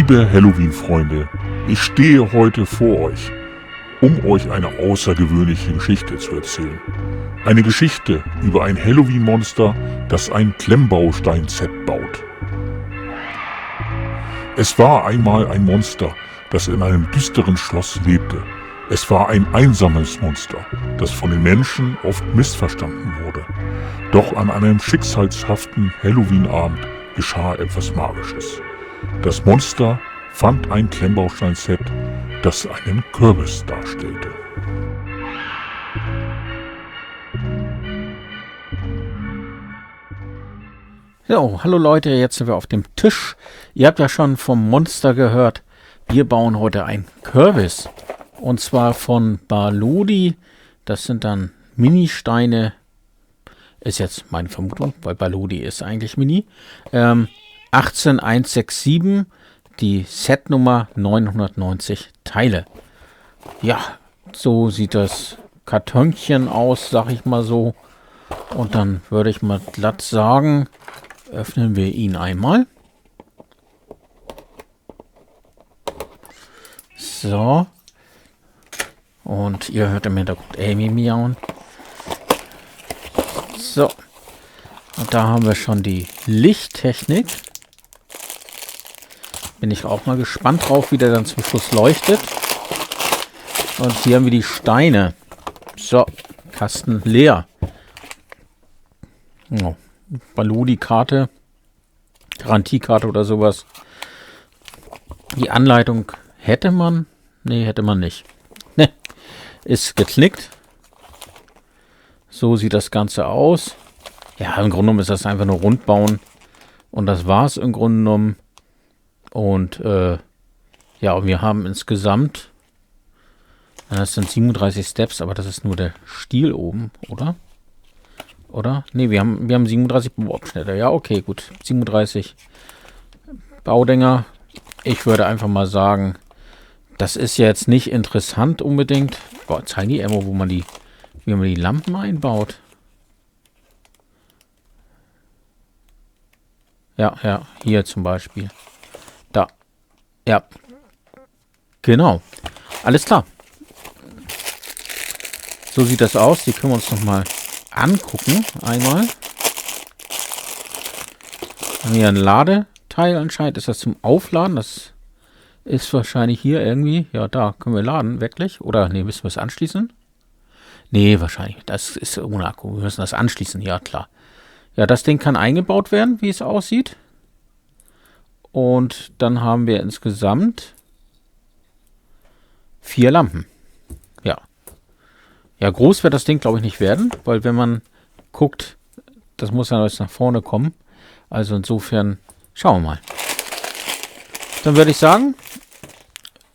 Liebe Halloween-Freunde, ich stehe heute vor euch, um euch eine außergewöhnliche Geschichte zu erzählen. Eine Geschichte über ein Halloween-Monster, das ein Klemmbaustein-Set baut. Es war einmal ein Monster, das in einem düsteren Schloss lebte. Es war ein einsames Monster, das von den Menschen oft missverstanden wurde. Doch an einem schicksalshaften Halloween-Abend geschah etwas Magisches. Das Monster fand ein Klemmbaustein-Set, das einen Kürbis darstellte. So, hallo Leute, jetzt sind wir auf dem Tisch. Ihr habt ja schon vom Monster gehört. Wir bauen heute ein Kürbis. Und zwar von Baludi. Das sind dann Mini-Steine. Ist jetzt meine Vermutung, weil Baludi ist eigentlich Mini. 18167, die Setnummer 990 Teile. Ja, so sieht das Kartönchen aus, sag ich mal so. Und dann würde ich mal glatt sagen, öffnen wir ihn einmal. So. Und ihr hört im Hintergrund Amy miauen. So. Und da haben wir schon die Lichttechnik. Bin ich auch mal gespannt drauf, wie der dann zum Schluss leuchtet. Und hier haben wir die Steine. So, Kasten leer. Oh, Baludi-Karte. Garantiekarte oder sowas. Die Anleitung hätte man. Nee, hätte man nicht. Ne, ist geknickt. So sieht das Ganze aus. Ja, im Grunde genommen ist das einfach nur rund bauen. Und das war es im Grunde genommen. Und ja, wir haben insgesamt, das sind 37 Steps, aber das ist nur der Stiel oben, oder? Oder? Ne, wir haben 37 Bauabschnitte. Ja, okay, gut. 37 Baudinger. Ich würde einfach mal sagen, das ist jetzt nicht interessant unbedingt. Boah, Tiny Ammo, wie man die Lampen einbaut. Ja, hier zum Beispiel. Da. Ja. Genau. Alles klar. So sieht das aus. Die können wir uns nochmal angucken. Einmal. Hier ein Ladeteil anscheinend. Ist das zum Aufladen? Das ist wahrscheinlich hier irgendwie. Ja, da können wir laden. Wirklich? Oder nee, müssen wir es anschließen? Nee, wahrscheinlich. Das ist ohne Akku. Wir müssen das anschließen. Ja, klar. Ja, das Ding kann eingebaut werden, wie es aussieht. Und dann haben wir insgesamt 4 Lampen. Ja. Ja, groß wird das Ding, glaube ich, nicht werden, weil wenn man guckt, das muss ja jetzt nach vorne kommen. Also insofern, schauen wir mal. Dann würde ich sagen,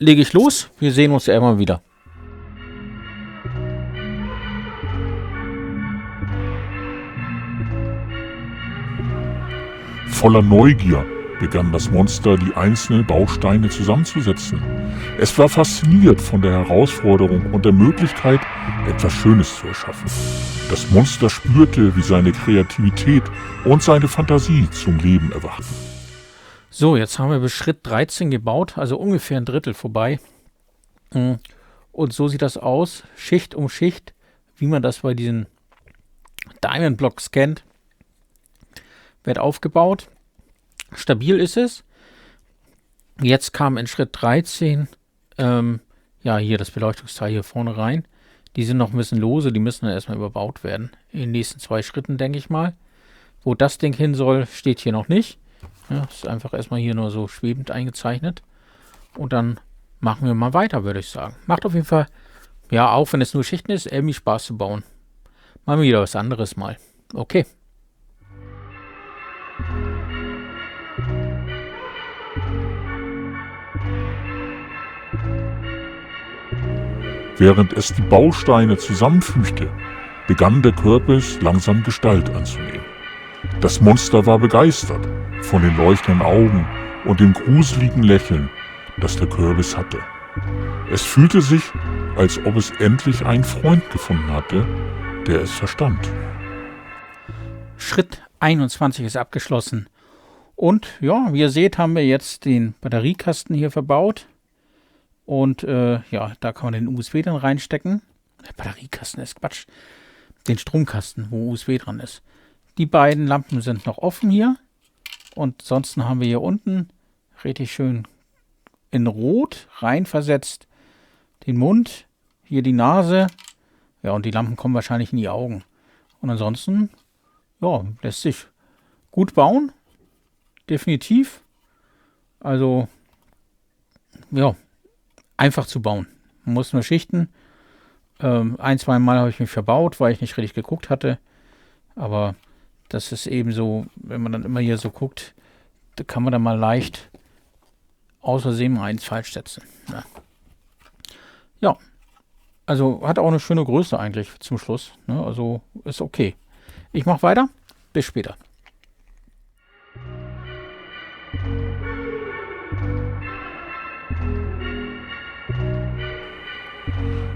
lege ich los. Wir sehen uns ja immer wieder. Voller Neugier begann das Monster, die einzelnen Bausteine zusammenzusetzen. Es war fasziniert von der Herausforderung und der Möglichkeit, etwas Schönes zu erschaffen. Das Monster spürte, wie seine Kreativität und seine Fantasie zum Leben erwachten. So, jetzt haben wir bis Schritt 13 gebaut, also ungefähr ein Drittel vorbei. Und so sieht das aus, Schicht um Schicht, wie man das bei diesen Diamond Blocks kennt. Wird aufgebaut. Stabil ist es. Jetzt kam in Schritt 13 ja, hier das Beleuchtungsteil hier vorne rein. Die sind noch ein bisschen lose, die müssen dann erstmal überbaut werden. In den nächsten 2 Schritten, denke ich mal. Wo das Ding hin soll, steht hier noch nicht. Ja, ist einfach erstmal hier nur so schwebend eingezeichnet. Und dann machen wir mal weiter, würde ich sagen. Macht auf jeden Fall, ja, auch wenn es nur Schichten ist, irgendwie Spaß zu bauen. Machen wir wieder was anderes mal. Okay. Während es die Bausteine zusammenfügte, begann der Kürbis langsam Gestalt anzunehmen. Das Monster war begeistert von den leuchtenden Augen und dem gruseligen Lächeln, das der Kürbis hatte. Es fühlte sich, als ob es endlich einen Freund gefunden hatte, der es verstand. Schritt 21 ist abgeschlossen Und ja, wie ihr seht, haben wir jetzt den Batteriekasten hier verbaut. Und ja, da kann man den USB dann reinstecken. Der Batteriekasten ist Quatsch. Den Stromkasten, wo USB dran ist. Die beiden Lampen sind noch offen hier. Und sonst haben wir hier unten richtig schön in Rot reinversetzt den Mund, hier die Nase. Ja, und die Lampen kommen wahrscheinlich in die Augen. Und ansonsten, ja, lässt sich gut bauen. Definitiv. Also, ja, einfach zu bauen. Man muss nur schichten. Ein, zwei Mal habe ich mich verbaut, weil ich nicht richtig geguckt hatte. Aber das ist eben so, wenn man dann immer hier so guckt, da kann man dann mal leicht aus Versehen mal eins falsch setzen. Ja, also hat auch eine schöne Größe eigentlich zum Schluss. Ne? Also ist okay. Ich mache weiter. Bis später.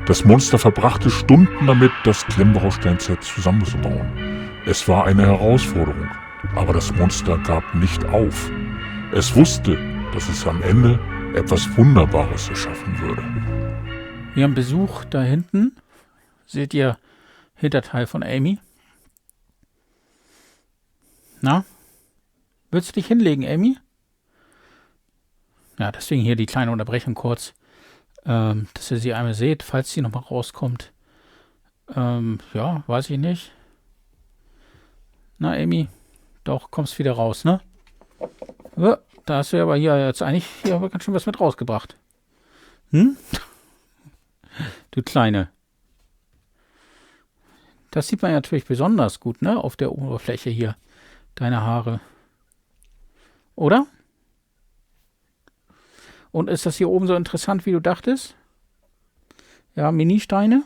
Das Monster verbrachte Stunden damit, das Klemmbaustein-Set zusammenzubauen. Es war eine Herausforderung, aber das Monster gab nicht auf. Es wusste, dass es am Ende etwas Wunderbares erschaffen würde. Wir haben Besuch da hinten. Seht ihr Hinterteil von Amy? Na? Willst du dich hinlegen, Amy? Ja, deswegen hier die kleine Unterbrechung kurz. Dass ihr sie einmal seht, falls sie nochmal rauskommt. Ja, weiß ich nicht. Na, Amy, doch, kommst wieder raus, ne? Da hast du aber hier jetzt eigentlich ganz schön was mit rausgebracht. Hm? Du Kleine. Das sieht man ja natürlich besonders gut, ne? Auf der Oberfläche hier. Deine Haare. Oder? Und ist das hier oben so interessant, wie du dachtest? Ja, Ministeine?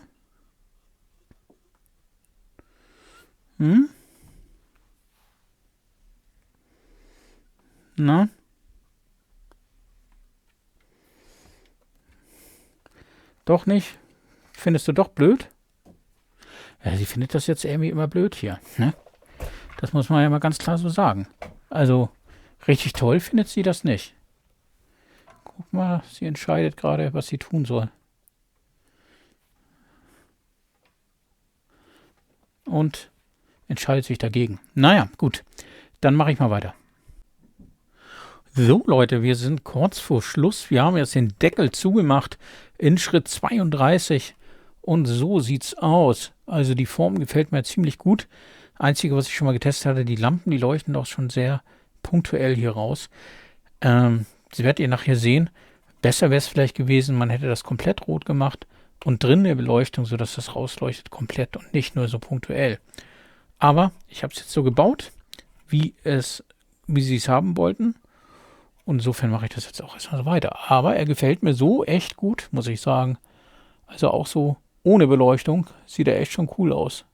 Hm? Na? Doch nicht? Findest du doch blöd? Ja, sie findet das jetzt irgendwie immer blöd hier, ne? Das muss man ja mal ganz klar so sagen. Also, richtig toll findet sie das nicht. Guck mal, sie entscheidet gerade, was sie tun soll. Und entscheidet sich dagegen. Naja, gut. Dann mache ich mal weiter. So, Leute, wir sind kurz vor Schluss. Wir haben jetzt den Deckel zugemacht in Schritt 32. Und so sieht's aus. Also die Form gefällt mir ziemlich gut. Einzige, was ich schon mal getestet hatte, die Lampen, die leuchten doch schon sehr punktuell hier raus. Sie werdet ihr nachher sehen. Besser wäre es vielleicht gewesen, man hätte das komplett rot gemacht und drin eine Beleuchtung, sodass das rausleuchtet komplett und nicht nur so punktuell. Aber ich habe es jetzt so gebaut, wie sie es haben wollten. Und insofern mache ich das jetzt auch erstmal so weiter. Aber er gefällt mir so echt gut, muss ich sagen. Also auch so ohne Beleuchtung sieht er echt schon cool aus.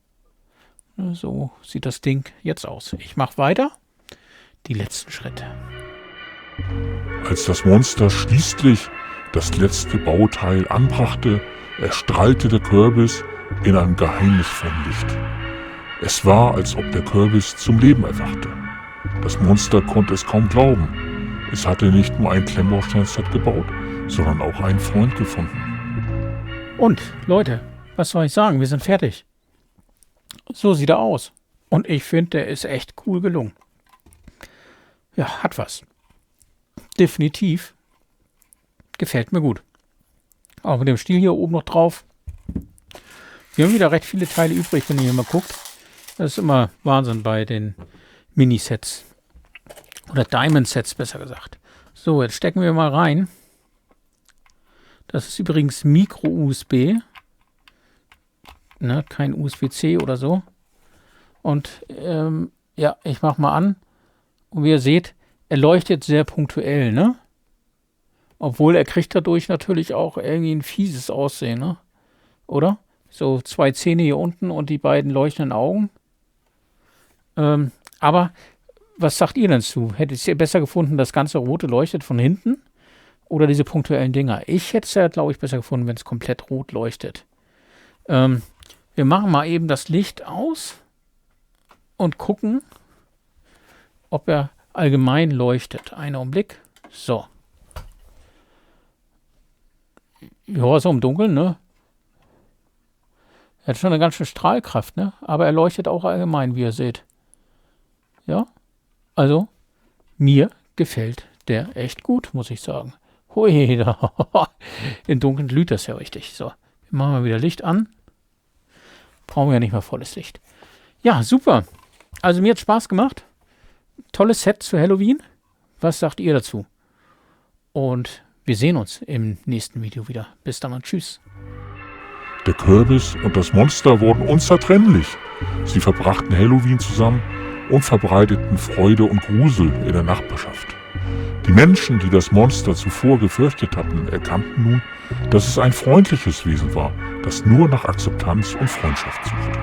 So sieht das Ding jetzt aus. Ich mache weiter. Die letzten Schritte. Als das Monster schließlich das letzte Bauteil anbrachte, erstrahlte der Kürbis in einem geheimnisvollen Licht. Es war, als ob der Kürbis zum Leben erwachte. Das Monster konnte es kaum glauben. Es hatte nicht nur ein Klemmbaustein-Set gebaut, sondern auch einen Freund gefunden. Und, Leute, was soll ich sagen? Wir sind fertig. So sieht er aus. Und ich finde, der ist echt cool gelungen. Ja, hat was. Definitiv. Gefällt mir gut. Auch mit dem Stiel hier oben noch drauf. Wir haben wieder recht viele Teile übrig, wenn ihr hier mal guckt. Das ist immer Wahnsinn bei den Minisets. Oder Diamond-Sets, besser gesagt. So, jetzt stecken wir mal rein. Das ist übrigens Micro-USB. Ne, kein USB-C oder so. Und ja, ich mache mal an. Und wie ihr seht, er leuchtet sehr punktuell, ne? Obwohl er kriegt dadurch natürlich auch irgendwie ein fieses Aussehen, ne? Oder? So 2 Zähne hier unten und die beiden leuchtenden Augen. Aber was sagt ihr denn zu? Hättet ihr besser gefunden, das ganze Rote leuchtet von hinten? Oder diese punktuellen Dinger? Ich hätte es ja, glaube ich, besser gefunden, wenn es komplett rot leuchtet. Wir machen mal eben das Licht aus und gucken, ob er allgemein leuchtet. Einen Augenblick. So. Ja, so im Dunkeln, ne? Er hat schon eine ganz schöne Strahlkraft, ne? Aber er leuchtet auch allgemein, wie ihr seht. Ja? Also, mir gefällt der echt gut, muss ich sagen. Hui, da. Im Dunkeln glüht das ja richtig. So, wir machen mal wieder Licht an. Brauchen wir ja nicht mehr volles Licht. Ja, super. Also mir hat Spaß gemacht. Tolles Set zu Halloween. Was sagt ihr dazu? Und wir sehen uns im nächsten Video wieder. Bis dann und tschüss. Der Kürbis und das Monster wurden unzertrennlich. Sie verbrachten Halloween zusammen und verbreiteten Freude und Grusel in der Nachbarschaft. Die Menschen, die das Monster zuvor gefürchtet hatten, erkannten nun, dass es ein freundliches Wesen war, das nur nach Akzeptanz und Freundschaft suchte.